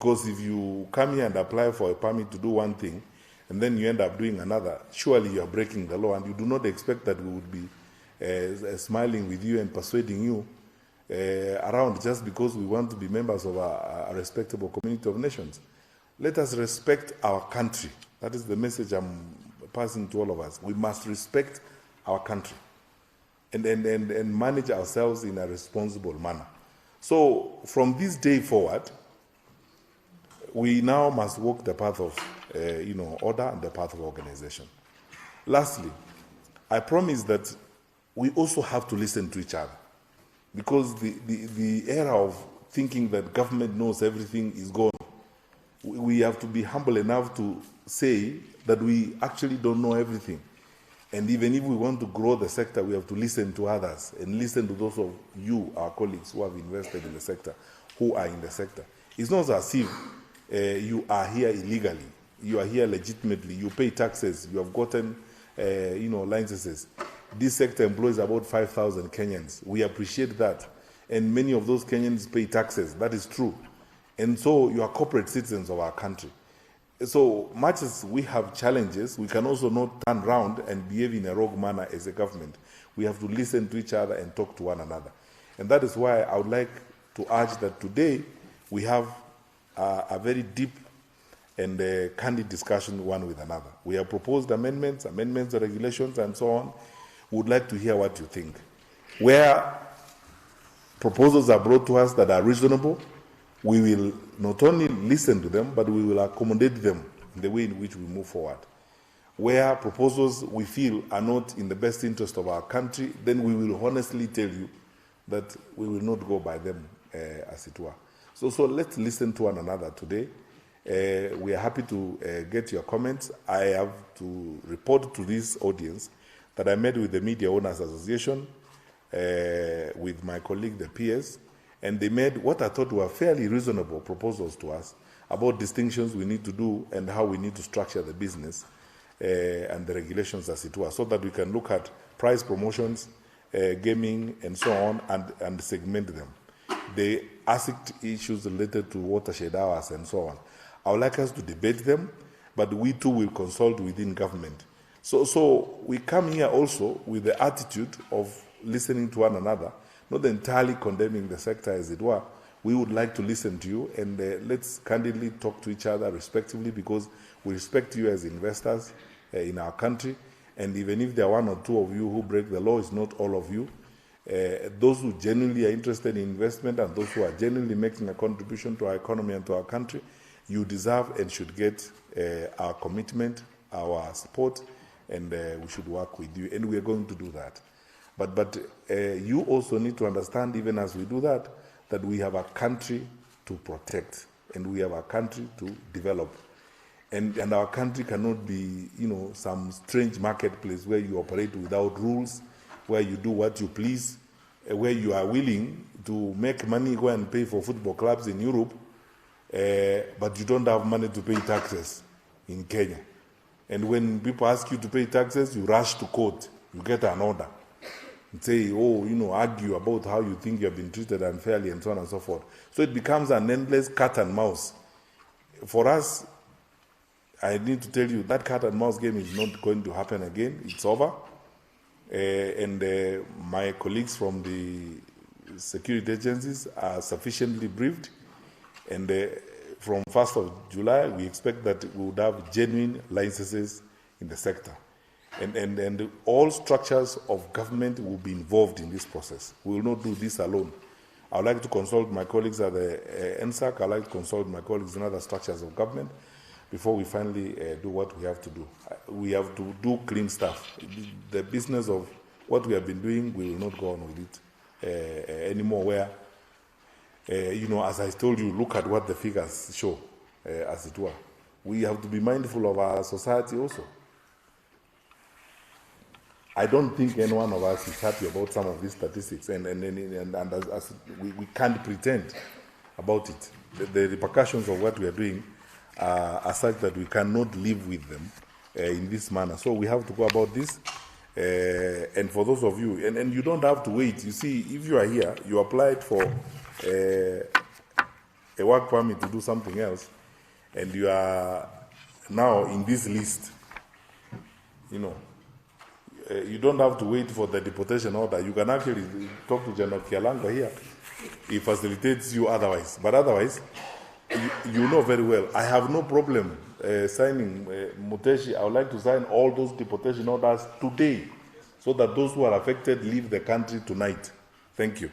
Because if you come here and apply for a permit to do one thing, and then you end up doing another, surely you are breaking the law, and you do not expect that we would be smiling with you and persuading you around just because we want to be members of a respectable community of nations. Let us respect our country. That is the message I'm passing to all of us. We must respect our country and manage ourselves in a responsible manner. So from this day forward, we now must walk the path of order and the path of organization. Lastly, I promise that we also have to listen to each other, because the era of thinking that government knows everything is gone. We have to be humble enough to say that we actually don't know everything. And even if we want to grow the sector, we have to listen to others and listen to those of you, our colleagues, who have invested in the sector, who are in the sector. It's not as if you are here illegally. You are here legitimately. You pay taxes. You have gotten, licenses. This sector employs about 5,000 Kenyans. We appreciate that. And many of those Kenyans pay taxes. That is true. And so you are corporate citizens of our country. So much as we have challenges, we can also not turn around and behave in a rogue manner as a government. We have to listen to each other and talk to one another. And that is why I would like to urge that today we have a very deep and candid discussion one with another. We have proposed amendments, regulations, and so on. We would like to hear what you think. Where proposals are brought to us that are reasonable, we will not only listen to them, but we will accommodate them in the way in which we move forward. Where proposals we feel are not in the best interest of our country, then we will honestly tell you that we will not go by them, as it were. So let's listen to one another today. We are happy to get your comments. I have to report to this audience that I met with the Media Owners Association, with my colleague, the PS, and they made what I thought were fairly reasonable proposals to us about distinctions we need to do and how we need to structure the business and the regulations, as it were, so that we can look at price promotions, gaming, and so on, and segment them. They asked issues related to watershed hours and so on. I would like us to debate them, but we too will consult within government. So we come here also with the attitude of listening to one another, not entirely condemning the sector, as it were. We would like to listen to you, and let's candidly talk to each other respectively, because we respect you as investors in our country. And even if there are one or two of you who break the law, it's not all of you. Those who genuinely are interested in investment and those who are genuinely making a contribution to our economy and to our country, you deserve and should get our commitment, our support, and we should work with you. And we are going to do that. But you also need to understand, even as we do that, that we have a country to protect and we have a country to develop. And our country cannot be, some strange marketplace where you operate without rules, where you do what you please, where you are willing to make money, go and pay for football clubs in Europe, but you don't have money to pay taxes in Kenya. And when people ask you to pay taxes, you rush to court, you get an order, and say, argue about how you think you have been treated unfairly and so on and so forth. So it becomes an endless cat and mouse. For us, I need to tell you that cat and mouse game is not going to happen again. It's over. And my colleagues from the security agencies are sufficiently briefed. And from 1st of July, we expect that we would have genuine licenses in the sector. And all structures of government will be involved in this process. We will not do this alone. I would like to consult my colleagues at the NSAC. I would like to consult my colleagues in other structures of government before we finally do what we have to do. We have to do clean stuff. The business of what we have been doing, we will not go on with it anymore, where, as I told you, look at what the figures show, as it were. We have to be mindful of our society also. I don't think any one of us is happy about some of these statistics, and as we can't pretend about it. The repercussions of what we are doing are such that we cannot live with them in this manner. So we have to go about this. And for those of you, and you don't have to wait. You see, if you are here, you applied for a a work permit to do something else, and you are now in this list, you don't have to wait for the deportation order. You can actually talk to General Kialanga here. He facilitates you otherwise. But otherwise, you know very well, I have no problem signing Muteshi. I would like to sign all those deportation orders today so that those who are affected leave the country tonight. Thank you.